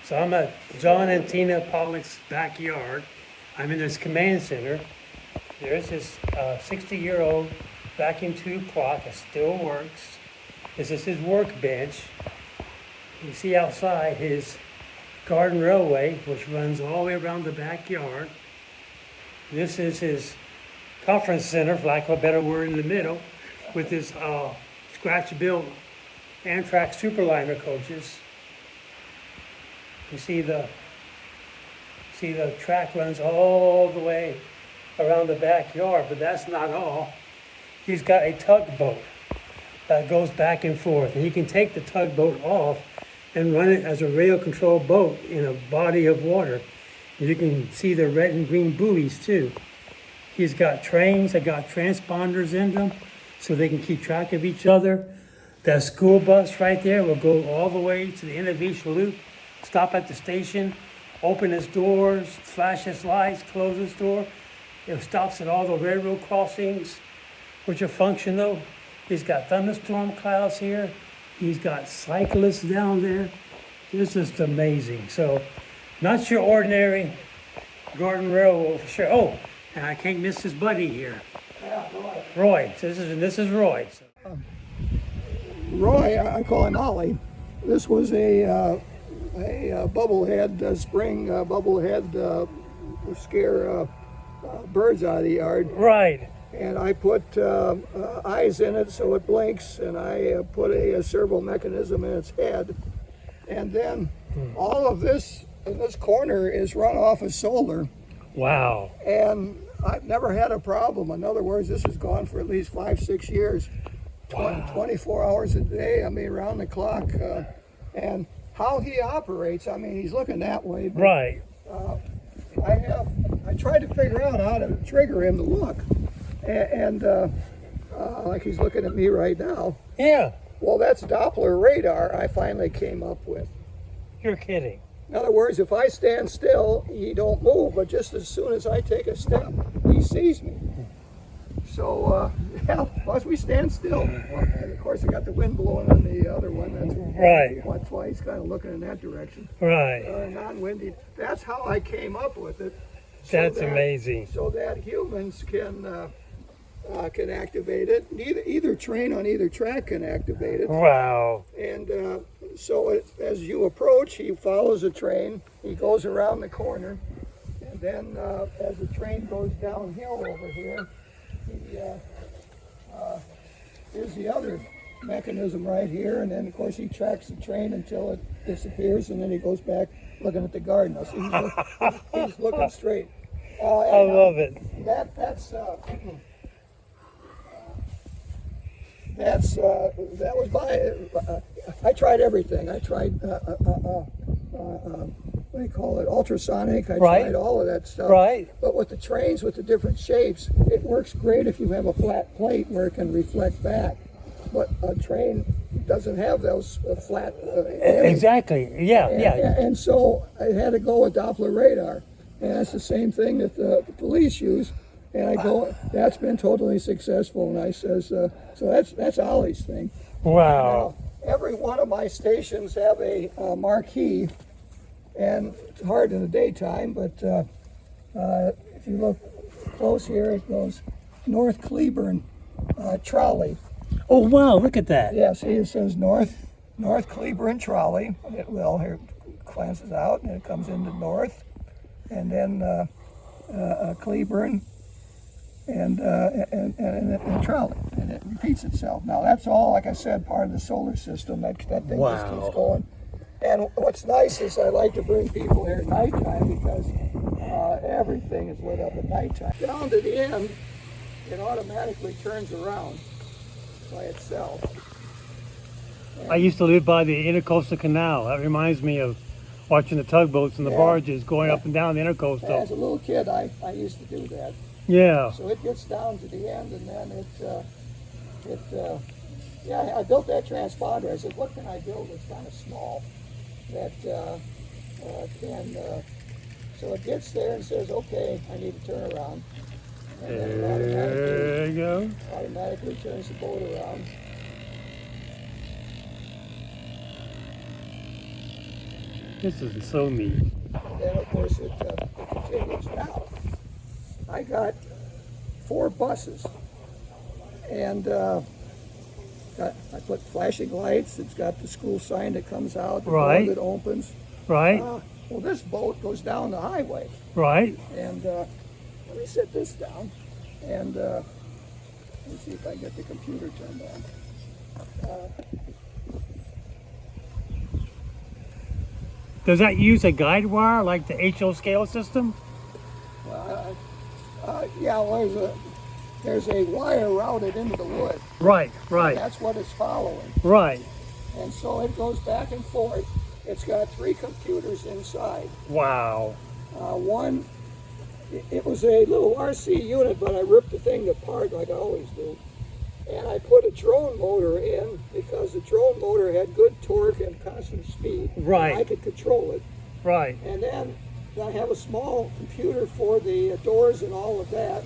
So I'm at John and Tina Pollock's backyard. I'm in this command center. There's this 60-year-old vacuum tube clock that still works. This is his workbench. You see outside his garden railway, which runs all the way around the backyard. This is his conference center, for lack of a better word, in the middle, with his Scratchbuilt Amtrak Superliner coaches. You see the track runs all the way around the backyard, but that's not all. He's got a tugboat that goes back and forth, and he can take the tugboat off and run it as a rail control boat in a body of water. And you can see the red and green buoys too. He's got trains that got transponders in them so they can keep track of each other. That school bus right there will go all the way to the end of each loop, stop at the station, open its doors, flash its lights, close its door. It stops at all the railroad crossings, which are functional. He's got thunderstorm clouds here. He's got cyclists down there. This is amazing. So, not your ordinary garden railroad for sure. Oh, and I can't miss his buddy here. Yeah, Roy. Roy. So this is Roy. Roy, I call him Ollie. This was a bubblehead, spring bubblehead to scare birds out of the yard. Right. And I put eyes in it so it blinks, and I put a servo mechanism in its head. And then all of this in this corner is run off of solar. Wow. And I've never had a problem. In other words, this has gone for at least 5-6 years. Wow. 24 hours a day, I mean, around the clock. And how he operates, I mean, he's looking that way. But, Right. I tried to figure out how to trigger him to look. And like he's looking at me right now. Yeah. Well, that's Doppler radar I finally came up with. You're kidding. In other words, if I stand still, he don't move, but just as soon as I take a step, he sees me. So, yeah, once we stand still, and of course I got the wind blowing on the other one. That's Right. That's why he's kind of looking in that direction. Right. Non-windy. That's how I came up with it. That's amazing. So that humans can activate it. Either train on either track can activate it. Wow. And so as you approach, he follows the train. He goes around the corner, and then as the train goes downhill over here, here's the other mechanism right here, and then of course he tracks the train until it disappears, and then he goes back looking at the garden. So he's looking straight. I love it. That was my. I tried everything. I tried what do you call it? Ultrasonic. I tried all of that stuff. Right. But with the trains with the different shapes, it works great if you have a flat plate where it can reflect back. But a train doesn't have those flat. Exactly. Yeah. And so I had to go with Doppler radar, and that's the same thing that the police use. And I go, that's been totally successful. And I says, so that's Ollie's thing. Wow. Now, every one of my stations have a marquee, and it's hard in the daytime, but if you look close here, it goes North Cleburne Trolley. Oh wow! Look at that. Yeah, see, it says North Cleburne Trolley. Here it glances out, and it comes into North, and then Cleburne. And trolley, and it repeats itself. Now that's all, like I said, part of the solar system. That thing just keeps going. And what's nice is I like to bring people here at nighttime because everything is lit up at nighttime. Down to the end, it automatically turns around by itself. I used to live by the Intercoastal Canal. That reminds me of watching the tugboats and the barges going up and down the Intercoastal. As a little kid, I used to do that. Yeah. So it gets down to the end, and then I built that transponder. I said, what can I build that's kind of small that can, so it gets there and says, okay, I need to turn around. And then there you go. Automatically turns the boat around. This is so neat. And then, of course, it continues. Now, I got 4 buses, and I put flashing lights. It's got the school sign that comes out, the Right. door that opens. Right, Well, this boat goes down the highway, right. and let me set this down, and let me see if I can get the computer turned on. Does that use a guide wire like the HO scale system? Yeah, well, there's a wire routed into the wood. Right, right, That's what it's following. right. And so it goes back and forth. It's got 3 computers inside. Wow. One, it was a little RC unit, but I ripped the thing apart like I always do. And I put a drone motor in because the drone motor had good torque and constant speed. Right. I could control it. Right. And then I have a small computer for the doors and all of that.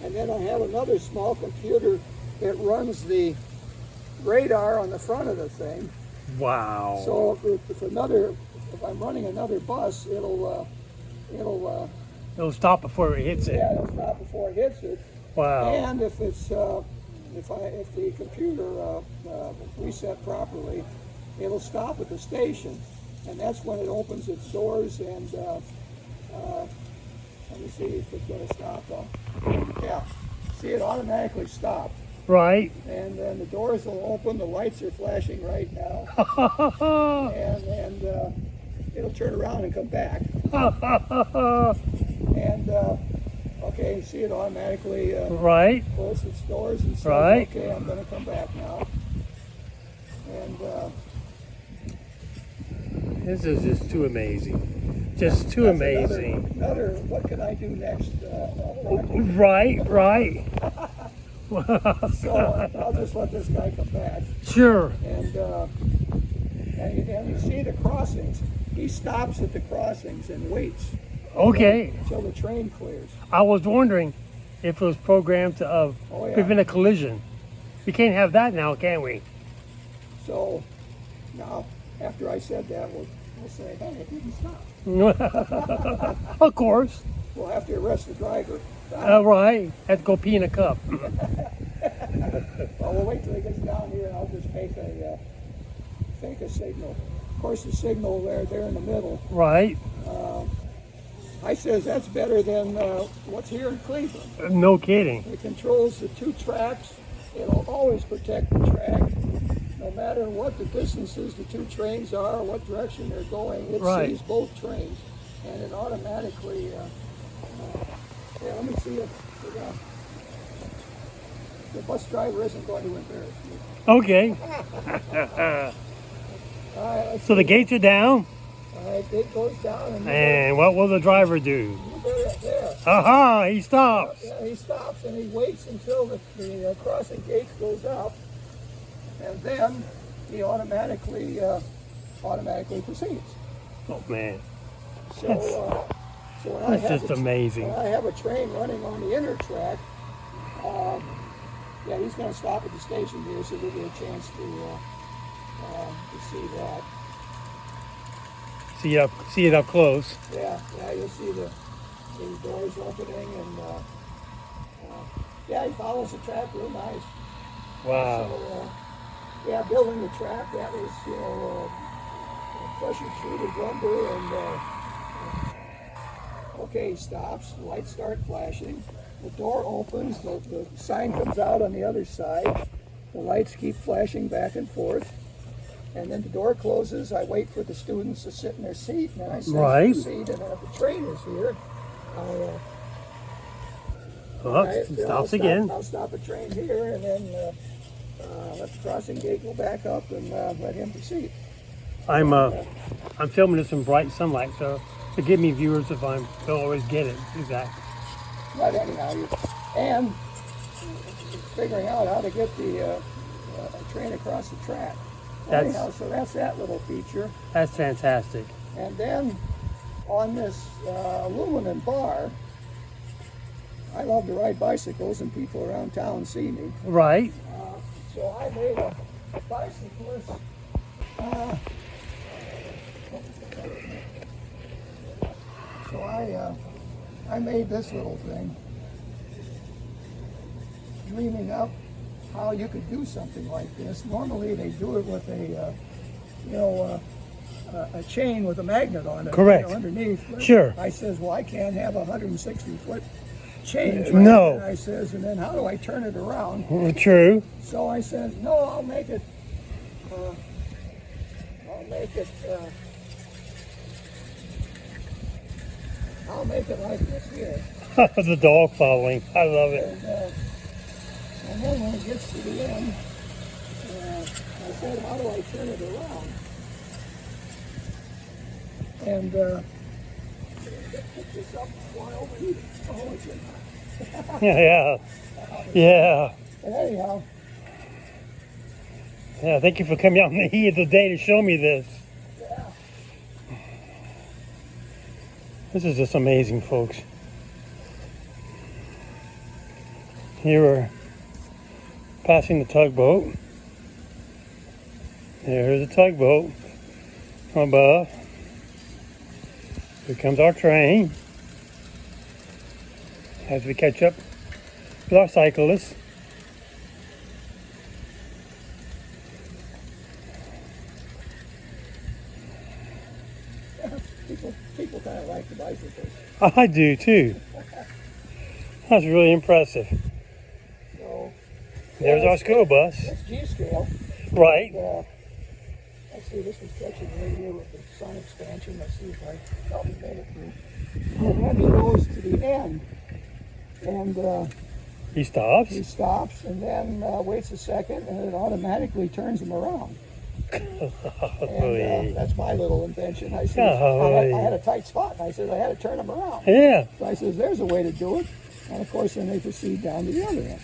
And then I have another small computer that runs the radar on the front of the thing. Wow. So if I'm running another bus, it'll It'll stop before it hits it. yeah, it'll stop before it hits it. Wow. And if it's if the computer reset properly, it'll stop at the station, and that's when it opens its doors. And let me see if it's going to stop. Yeah, see, it automatically stopped. Right. And then the doors will open. The lights are flashing right now, and it'll turn around and come back. And okay, see, it automatically Right. closes its doors and says, Right. "Okay, I'm going to come back now." And This is just too amazing. Just too that's amazing. Another, what can I do next? Roger? Right, right. So I'll just let this guy come back. Sure. And you see the crossings. He stops at the crossings and waits Okay. until the train clears. I was wondering if it was programmed to Oh, yeah. prevent a collision. We can't have that now, can we? So now, after I said that, we'll say, "Hey, it didn't stop." Of course. We'll have to arrest the driver. Right. Have to go pee in a cup. Well, we'll wait till he gets down here, and I'll just fake a signal. Of course, the signal there in the middle. Right. I says that's better than what's here in Cleveland. No kidding. It controls the 2 tracks. It'll always protect the track. No matter what the distances the 2 trains are, what direction they're going, it Right. sees both trains. And it automatically, yeah, let me see if the bus driver isn't going to embarrass me. Okay. Let's So the see. gates are down. All right, it goes down and And what will the driver do? there. Aha, he stops. Yeah, he stops and he waits until the crossing gate goes up, and then he automatically proceeds. Oh man, So, so when I that's have just amazing. when I have a train running on the inner track, yeah, he's going to stop at the station here, so there'll be a chance to see that. See it up close. Yeah, you'll see the doors opening, and yeah, he follows the track real nice. Wow. So, yeah, building the track, that was, pressure treated lumber, and okay, he stops, the lights start flashing, the door opens, the sign comes out on the other side, the lights keep flashing back and forth, and then the door closes. I wait for the students to sit in their seat, and then I sit in Right. the seat, and then if the train is here, Oh, it stops again. I'll stop a train here, and then let the crossing gate go back up, and let him proceed. I'm filming this in bright sunlight, so forgive me, viewers, if I don't always get it exactly. But anyhow, and figuring out how to get the train across the track. Anyhow, so that's that little feature. That's fantastic. And then on this aluminum bar, I love to ride bicycles, and people around town see me. Right. So I made a bicyclist I made this little thing, dreaming up how you could do something like this. Normally they do it with a chain with a magnet on it. Correct. Underneath. But Sure. I says, well, I can't have a 160-foot chain. Right? No. And I says, and then how do I turn it around? True. So I says, no, I'll make it. I'll make it like this here. The dog following. I love it. And then when it gets to the end, I said, how do I turn it around? And pick this up, fly over here. Oh, it's in. Yeah. Yeah. But anyhow, Yeah. Thank you for coming out in the heat of the day to show me this. yeah. This is just amazing, folks. Here we're passing the tugboat. There's the tugboat from above. Here comes our train as we catch up with our cyclists. People kind of like the bicycles. I do too. That's really impressive. So, There's our school bus. that's G-scale. Right. Let's see, this was catching right here with the sun expansion. Let's see if I probably made it through. And then he goes to the end, and He stops. he stops, and then waits a second, and it automatically turns him around. And that's my little invention. I said, I had a tight spot, and I said I had to turn him around. Yeah. So I said, there's a way to do it. And of course, then they proceed down to the other end.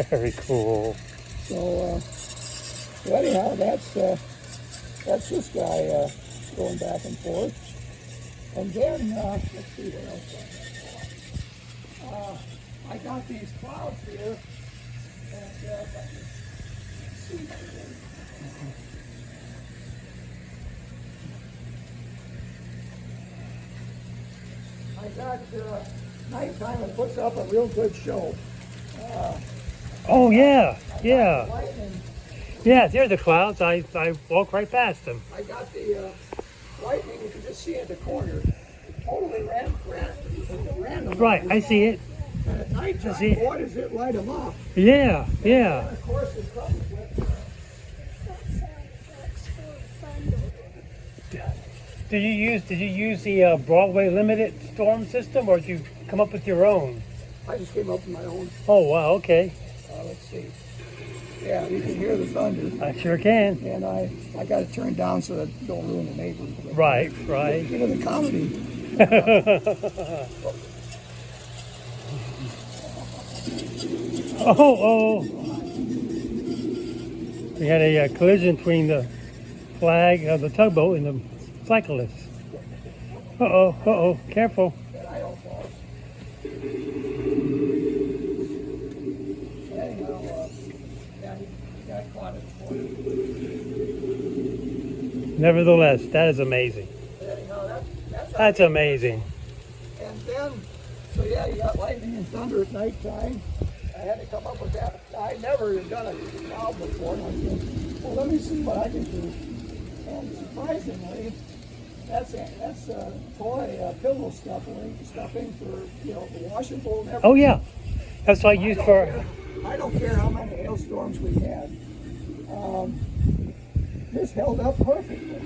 Very cool. So anyhow, that's this guy going back and forth. And then, let's see what else I got these clouds here. And let's see. I got nighttime, it puts up a real good show. Oh yeah, yeah, Lightning. yeah. There's the clouds. I walk right past them. I got the lightning, you can just see at the corner. Totally random. Right, I see it. And at nighttime, see it. boy, does it light them up. Yeah, yeah. And of course, it comes with Did you use the Broadway limited storm system, or did you come up with your own? I just came up with my own. Oh wow, okay. Let's see. Yeah, you can hear the thunder. I sure can. And I got it turned down so that it don't ruin the neighbors. Right, right. You know, the comedy. Oh. We had a collision between the flag of the tugboat and the cyclists. Uh-oh, careful. I don't fall. Anyhow, yeah, he got caught in the corner. Nevertheless, that is amazing. Anyhow, That's amazing. and then, so yeah, you got lightning and thunder at nighttime. I had to come up with that. I never had done a cloud before. And I said, well, let me see what I can do. And surprisingly, that's toy pillow stuffing for, the washing bowl and everything. Oh yeah, that's what I used for. I don't care how many hailstorms we had. This held up perfectly.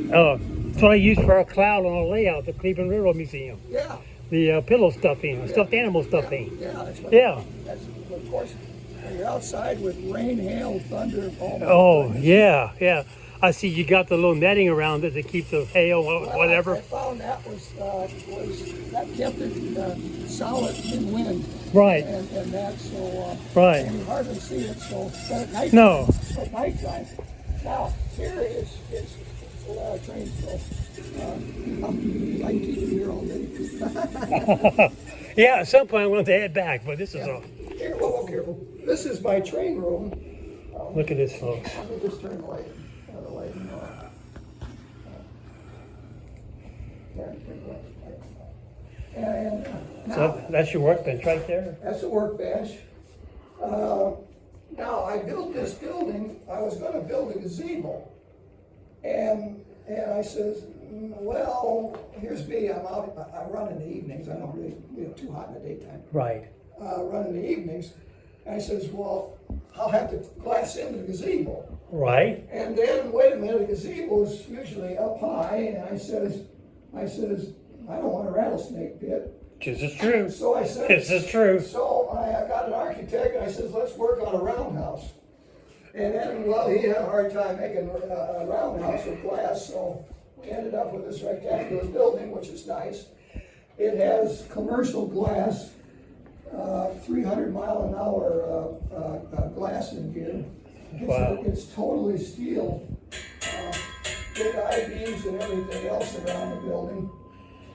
That's what I used for a cloud on a layout at the Cleveland Railroad Museum. Yeah. The pillow stuffing, stuffed animal stuffing. Yeah. That's what, Yeah. That's, of course, when you're outside with rain, hail, thunder. Oh yeah. I see you got the little netting around it to keep the hail, whatever. I found that that kept it solid in wind. Right. And that's so. Right. And you hardly see it. So but at night. No. At nighttime. Now here is a lot of trains. So I can keep you here all day. Yeah, at some point I want to head back, but this is all. Here, whoa, careful. This is my train room. Look at this, folks. Let me just turn the light on. And now, So that's your workbench right there? that's a workbench. Now, I built this building, I was gonna build a gazebo. And I says, well, here's me, I'm out, I run in the evenings, I don't really, too hot in the daytime. Right. Run in the evenings. And I says, well, I'll have to glass in the gazebo. Right. And then, wait a minute, the gazebo's usually up high, and I says, I don't want a rattlesnake pit. This is true. So I said, This is true. so I got an architect, and I says, let's work on a roundhouse. And then, well, he had a hard time making a roundhouse with glass, so we ended up with this rectangular building, which is nice. It has commercial glass, 300-mile-an-hour glass in here. Wow. It's totally steel. Big I-beams and everything else around the building.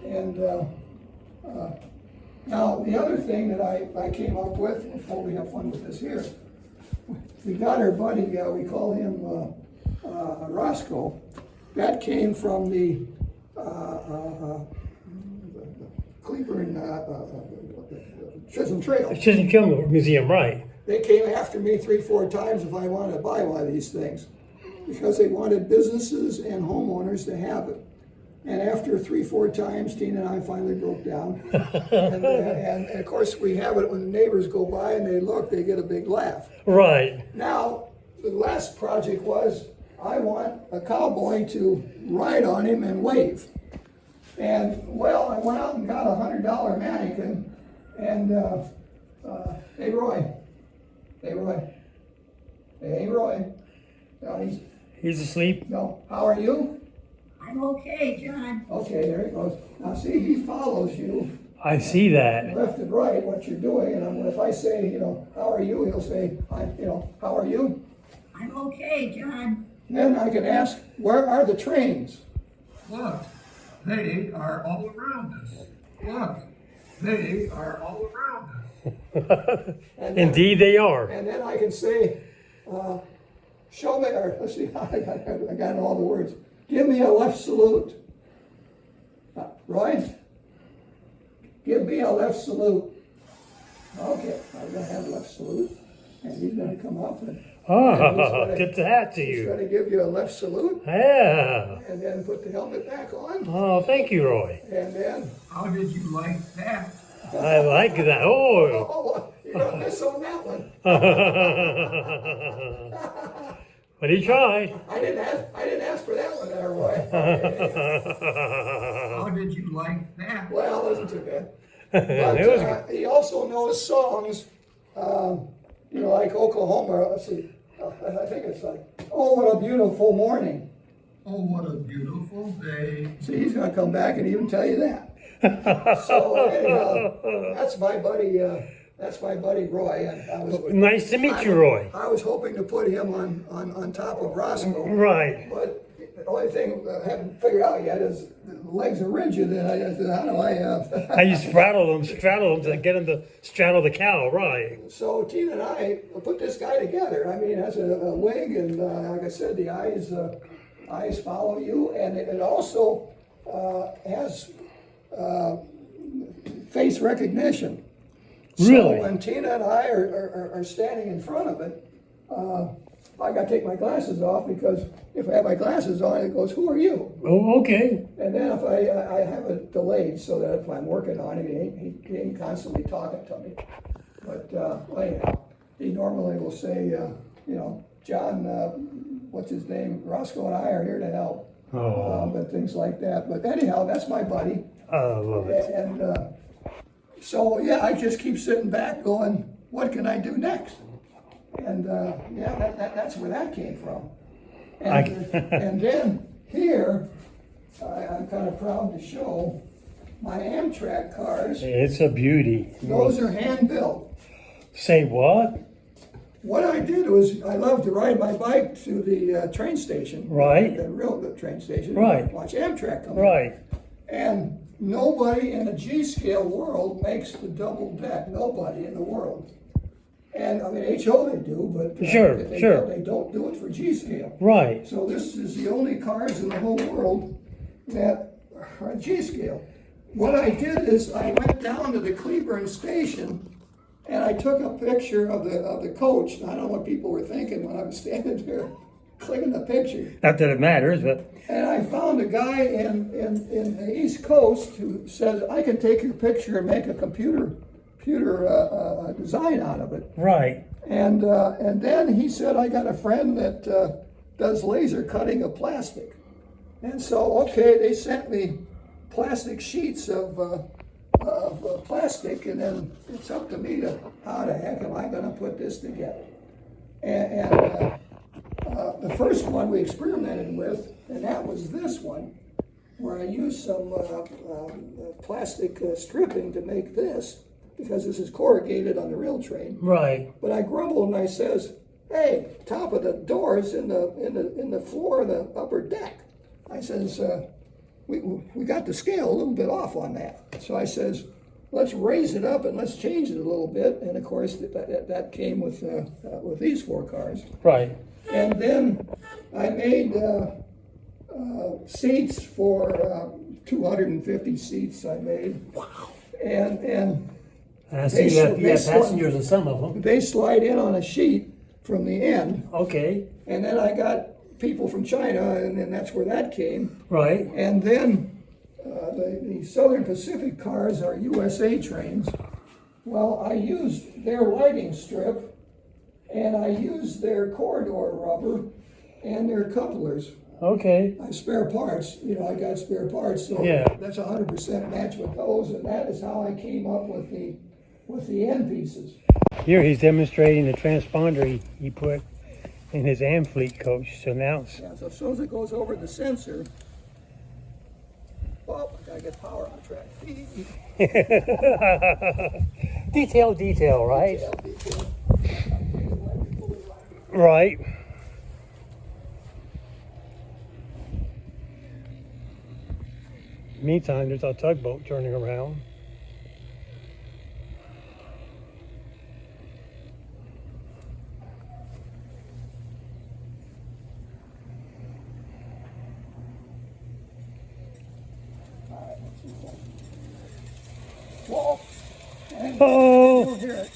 And now, the other thing that I came up with, before we have fun with this here, we got our buddy, we call him Roscoe. That came from the Cleburne Chisholm Trail. Chisholm Trail Museum, right. They came after me 3-4 times if I wanted to buy one of these things, because they wanted businesses and homeowners to have it. And after 3-4 times, Tina and I finally broke down. and of course, we have it when the neighbors go by and they look, they get a big laugh. Right. Now, the last project was, I want a cowboy to ride on him and wave. And, well, I went out and got a $100 mannequin, and, hey, Roy. No, He's asleep. no, how are you? I'm okay, John. Okay, there he goes. Now, see, he follows you I see that. left and right, what you're doing, and if I say, how are you, he'll say, how are you? I'm okay, John. Then I can ask, where are the trains? Look, they are all around us. Look, they are all around us. And then, Indeed they are. and then I can say, show me, or let's see, I got all the words. Give me a left salute. Roy, give me a left salute. Okay, I'm gonna have a left salute, and he's gonna come up and Tip the hat to he's you. gonna give you a left salute, Yeah. and then put the helmet back on, Oh, thank you, Roy. and then, How did you like that? I like that. Oh. oh, you're gonna miss on that one. But he tried. I didn't ask for that one there, Roy. How did you like that? Well, it wasn't too bad. It was But he also knows songs, like Oklahoma. Let's see, I think it's like, "Oh, what a beautiful morning." Oh, what a beautiful day. See, he's gonna come back and even tell you that. So anyhow, that's my buddy. That's my buddy Roy. And I was nice to meet you, Roy. I was hoping to put him on top of Roscoe. Right. But the only thing I haven't figured out yet is the legs are rigid, and I said, how do I? How you straddle them to get him to straddle the cow, right? So Tina and I put this guy together. I mean, it has a wig, and like I said, the eyes follow you, and it also has face recognition. Really? So when Tina and I are standing in front of it, I got to take my glasses off, because if I have my glasses on, it goes, "Who are you?" Oh, okay. And then if I have it delayed, so that if I'm working on it, he ain't constantly talking to me. But anyhow, he normally will say, John, what's his name? Roscoe and I are here to help. And things like that. But anyhow, that's my buddy. I love it. And so, yeah, I just keep sitting back going, what can I do next? And that's where that came from. And then here, I'm kind of proud to show my Amtrak cars. It's a beauty. Those are hand built. Say what? What I did was, I love to ride my bike to the train station. Right. The train station. Right. Watch Amtrak come in. Right. And nobody in the G-scale world makes the double deck. Nobody in the world. And I mean, HO they do, but Sure. they don't do it for G-scale. Right. So this is the only cars in the whole world that are G-scale. what I did is I went down to the Cleburne station and I took a picture of the coach. I don't know what people were thinking when I was standing there clicking the picture. Not that it matters, but And I found a guy in the East Coast who says, I can take your picture and make a computer design out of it. right. And then he said, I got a friend that does laser cutting of plastic. And so, okay, they sent me plastic sheets of plastic, and then it's up to me to, how the heck am I gonna put this together? And the first one we experimented with, and that was this one, where I used some plastic stripping to make this, because this is corrugated on the rail train. Right. But I grumbled and I says, hey, top of the doors in the floor of the upper deck. I says, we got the scale a little bit off on that. So I says, let's raise it up and let's change it a little bit. And of course, that came with these 4 cars. Right. And then I made seats for 250 seats I made. Wow. And I see you have passengers in some of them. they slide in on a sheet from the end. Okay. And then I got people from China, and then that's where that came. Right. And then the Southern Pacific cars are USA trains. Well, I used their lighting strip, and I used their corridor rubber and their couplers. Okay. Spare parts, I got spare parts, so Yeah. that's 100% match with those, and that is how I came up with the end pieces. Here he's demonstrating the transponder he put in his Amfleet coach. So now it's Yeah, so as soon as it goes over the sensor, I gotta get power on track. detail, right? Right. Meantime, there's a tugboat turning around. Whoa! Oh, You'll hear it.